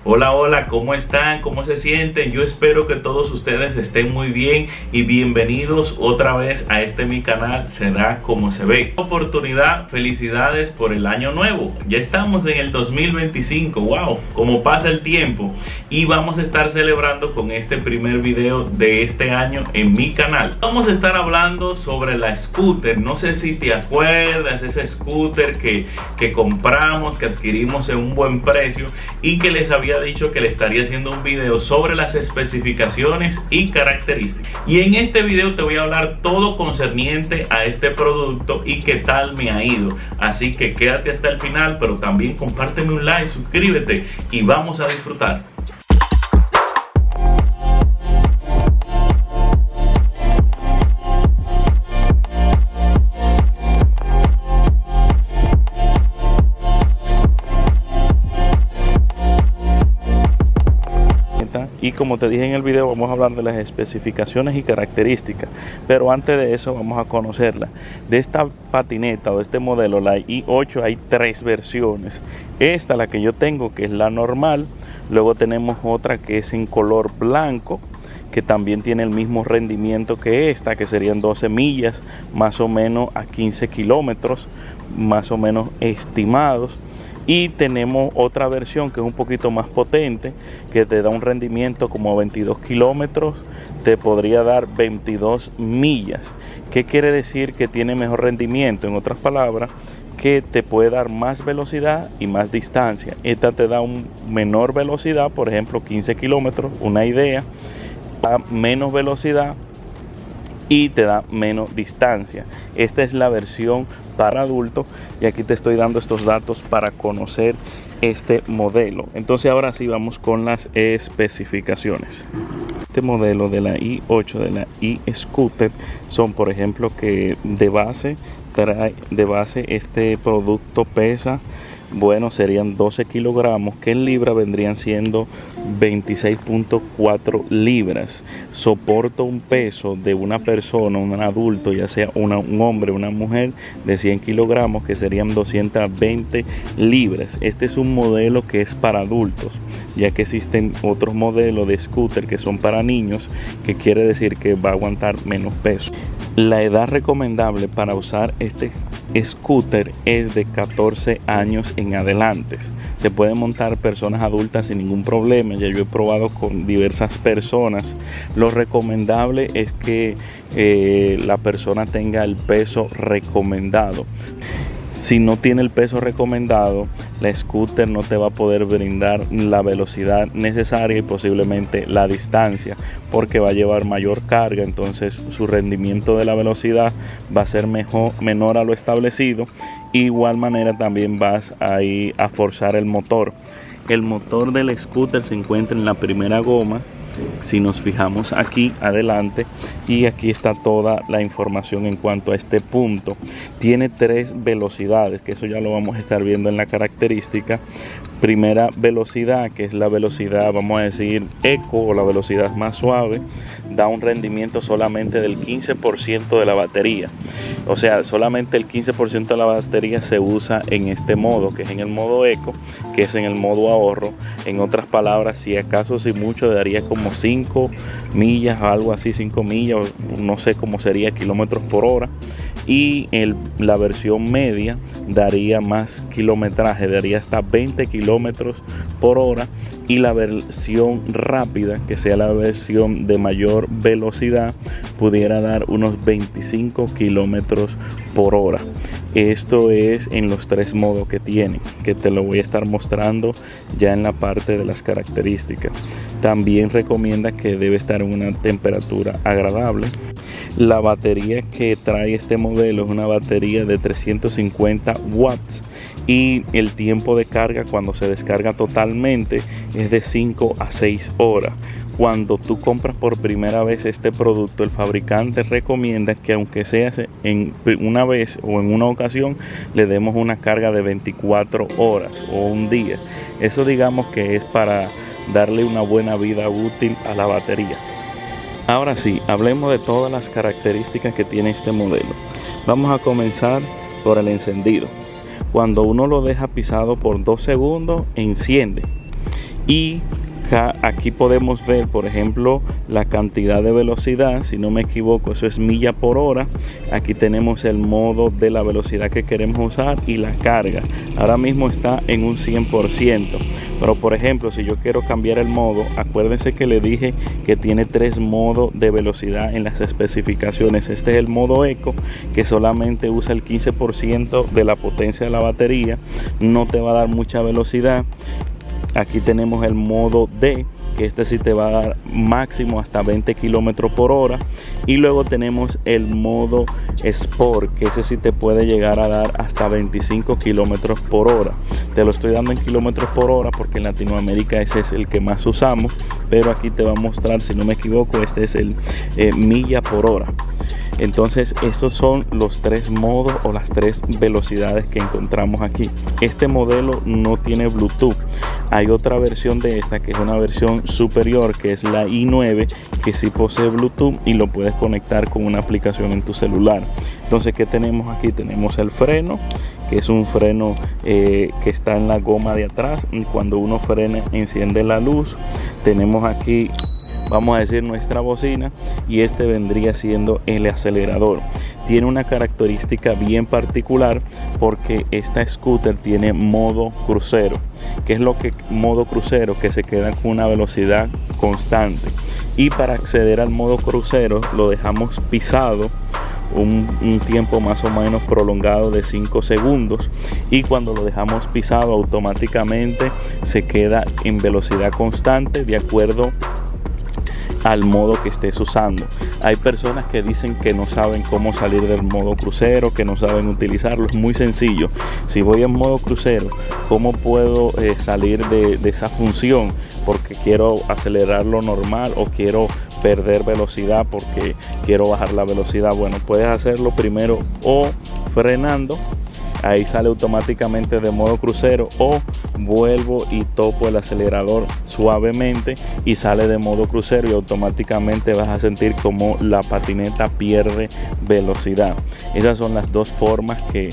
Hola, hola, ¿cómo están? ¿Cómo se sienten? Yo espero que todos ustedes estén muy bien y bienvenidos otra vez a mi canal Será Como Se Ve. Oportunidad, felicidades por el año nuevo. Ya estamos en el 2025, wow, cómo pasa el tiempo. Y vamos a estar celebrando con este primer video de este año en mi canal. Vamos a estar hablando sobre la scooter. No sé si te acuerdas, ese scooter que compramos, que adquirimos en un buen precio y que les había dicho que le estaría haciendo un video sobre las especificaciones y características. Y en este video te voy a hablar todo concerniente a este producto y qué tal me ha ido. Así que quédate hasta el final, pero también compárteme un like, suscríbete y vamos a disfrutar. Y como te dije en el video, vamos a hablar de las especificaciones y características, pero antes de eso vamos a conocerla. De esta patineta o de este modelo, la i8, hay tres versiones. Esta, la que yo tengo, que es la normal. Luego tenemos otra que es en color blanco, que también tiene el mismo rendimiento que esta, que serían 12 millas, más o menos a 15 kilómetros, más o menos estimados. Y tenemos otra versión que es un poquito más potente, que te da un rendimiento como 22 kilómetros, te podría dar 22 millas. ¿Qué quiere decir que tiene mejor rendimiento? En otras palabras, que te puede dar más velocidad y más distancia. Esta te da una menor velocidad, por ejemplo 15 kilómetros, una idea, a menos velocidad y te da menos distancia. Esta es la versión para adultos y aquí te estoy dando estos datos para conocer este modelo. Entonces ahora sí vamos con las especificaciones. Este modelo de la i8, de la e-scooter, son por ejemplo que de base este producto pesa, bueno, serían 12 kilogramos, que en libra vendrían siendo 26.4 libras. Soporta un peso de una persona, un adulto, ya sea un hombre o una mujer, de 100 kilogramos, que serían 220 libras. Este es un modelo que es para adultos, ya que existen otros modelos de scooter que son para niños, que quiere decir que va a aguantar menos peso. La edad recomendable para usar este scooter es de 14 años en adelante. Se pueden montar personas adultas sin ningún problema. Ya yo he probado con diversas personas. Lo recomendable es que la persona tenga el peso recomendado. Si no tiene el peso recomendado, la scooter no te va a poder brindar la velocidad necesaria y posiblemente la distancia, porque va a llevar mayor carga. Entonces su rendimiento de la velocidad va a ser menor a lo establecido. Igual manera también vas a ir a forzar el motor. El motor del scooter se encuentra en la primera goma. Si nos fijamos aquí adelante, y aquí está toda la información en cuanto a este punto. Tiene 3 velocidades, que eso ya lo vamos a estar viendo en la característica. Primera velocidad, que es la velocidad, vamos a decir eco, o la velocidad más suave, da un rendimiento solamente del 15% de la batería. O sea, solamente el 15% de la batería se usa en este modo, que es en el modo eco, que es en el modo ahorro. En otras palabras, si acaso, si mucho, daría como 5 millas o algo así, 5 millas, no sé cómo sería, kilómetros por hora. Y la versión media daría más kilometraje, daría hasta 20 kilómetros por hora. Y la versión rápida, que sea la versión de mayor velocidad, pudiera dar unos 25 kilómetros por hora. Esto es en los 3 modos que tiene, que te lo voy a estar mostrando ya en la parte de las características. También recomienda que debe estar en una temperatura agradable. La batería que trae este modelo es una batería de 350 watts y el tiempo de carga cuando se descarga totalmente es de 5 a 6 horas. Cuando tú compras por primera vez este producto, el fabricante recomienda que aunque sea en una vez o en una ocasión, le demos una carga de 24 horas o un día. Eso digamos que es para darle una buena vida útil a la batería. Ahora sí, hablemos de todas las características que tiene este modelo. Vamos a comenzar por el encendido. Cuando uno lo deja pisado por 2 segundos, enciende. Y aquí podemos ver, por ejemplo, la cantidad de velocidad. Si no me equivoco, eso es milla por hora. Aquí tenemos el modo de la velocidad que queremos usar y la carga. Ahora mismo está en un 100%. Pero por ejemplo, si yo quiero cambiar el modo, acuérdense que le dije que tiene 3 modos de velocidad en las especificaciones. Este es el modo Eco, que solamente usa el 15% de la potencia de la batería. No te va a dar mucha velocidad. Aquí tenemos el modo D, que este sí te va a dar máximo hasta 20 kilómetros por hora. Y luego tenemos el modo Sport, que ese sí te puede llegar a dar hasta 25 kilómetros por hora. Te lo estoy dando en kilómetros por hora porque en Latinoamérica ese es el que más usamos, pero aquí te va a mostrar, si no me equivoco, este es el milla por hora. Entonces estos son los 3 modos o las 3 velocidades que encontramos aquí. Este modelo no tiene Bluetooth. Hay otra versión de esta que es una versión superior, que es la i9, que sí posee Bluetooth y lo puedes conectar con una aplicación en tu celular. Entonces, ¿qué tenemos aquí? Tenemos el freno, que es un freno que está en la goma de atrás, y cuando uno frena enciende la luz. Tenemos aquí, vamos a decir, nuestra bocina, y este vendría siendo el acelerador. Tiene una característica bien particular porque esta scooter tiene modo crucero. ¿Qué es lo que modo crucero? Que se queda con una velocidad constante, y para acceder al modo crucero lo dejamos pisado un tiempo más o menos prolongado de 5 segundos, y cuando lo dejamos pisado automáticamente se queda en velocidad constante de acuerdo al modo que estés usando. Hay personas que dicen que no saben cómo salir del modo crucero, que no saben utilizarlo. Es muy sencillo. Si voy en modo crucero, ¿cómo puedo salir de esa función? Porque quiero acelerarlo normal o quiero perder velocidad porque quiero bajar la velocidad. Bueno, puedes hacerlo primero o frenando, ahí sale automáticamente de modo crucero, o vuelvo y topo el acelerador suavemente y sale de modo crucero, y automáticamente vas a sentir como la patineta pierde velocidad. Esas son las 2 formas que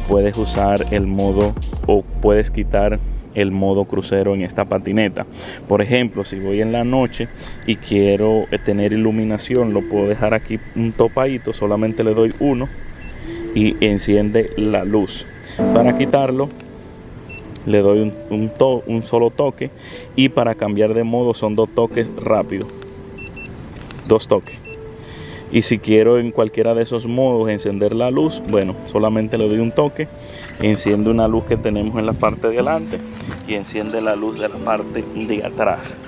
puedes usar el modo, o puedes quitar el modo crucero en esta patineta. Por ejemplo, si voy en la noche y quiero tener iluminación, lo puedo dejar aquí un topadito, solamente le doy 1 y enciende la luz. Para quitarlo le doy un solo toque, y para cambiar de modo son 2 toques rápidos, 2 toques. Y si quiero en cualquiera de esos modos encender la luz, bueno, solamente le doy un toque, enciende una luz que tenemos en la parte de adelante y enciende la luz de la parte de atrás.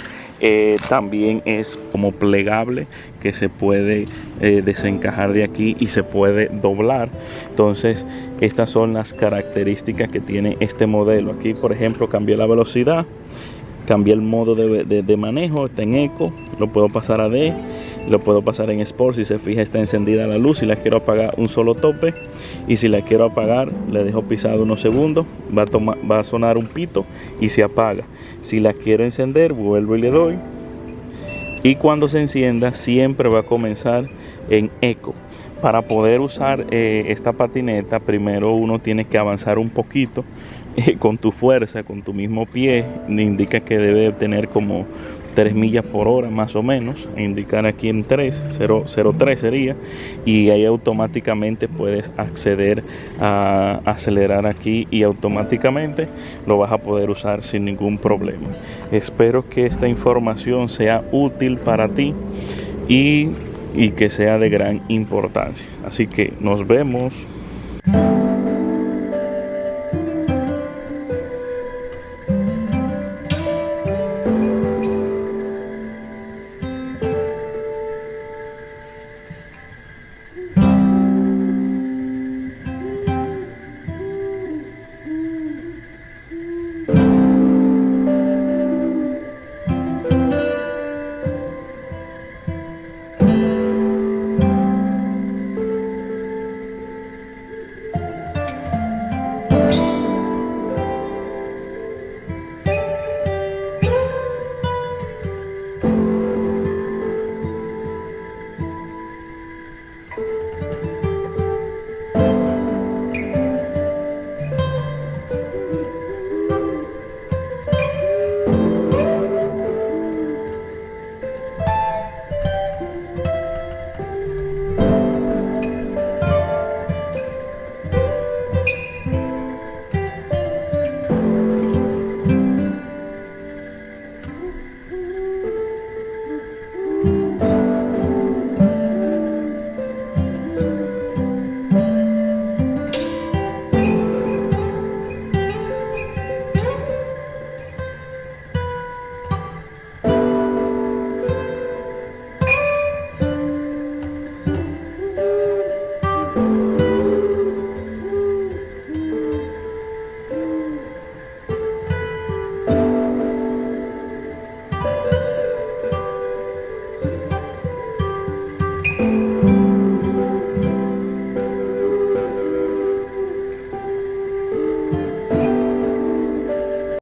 También es como plegable, que se puede desencajar de aquí y se puede doblar. Entonces estas son las características que tiene este modelo. Aquí, por ejemplo, cambié la velocidad, cambié el modo de manejo, está en Eco, lo puedo pasar a D, lo puedo pasar en Sport. Si se fija, está encendida la luz. Si la quiero apagar, un solo tope, y si la quiero apagar, le dejo pisado unos segundos, va a sonar un pito y se apaga. Si la quiero encender, vuelvo y le doy, y cuando se encienda siempre va a comenzar en Eco. Para poder usar esta patineta, primero uno tiene que avanzar un poquito con tu fuerza, con tu mismo pie. Indica que debe tener como 3 millas por hora más o menos, indicar aquí en 0.3 sería, y ahí automáticamente puedes acceder a acelerar aquí, y automáticamente lo vas a poder usar sin ningún problema. Espero que esta información sea útil para ti y que sea de gran importancia. Así que nos vemos.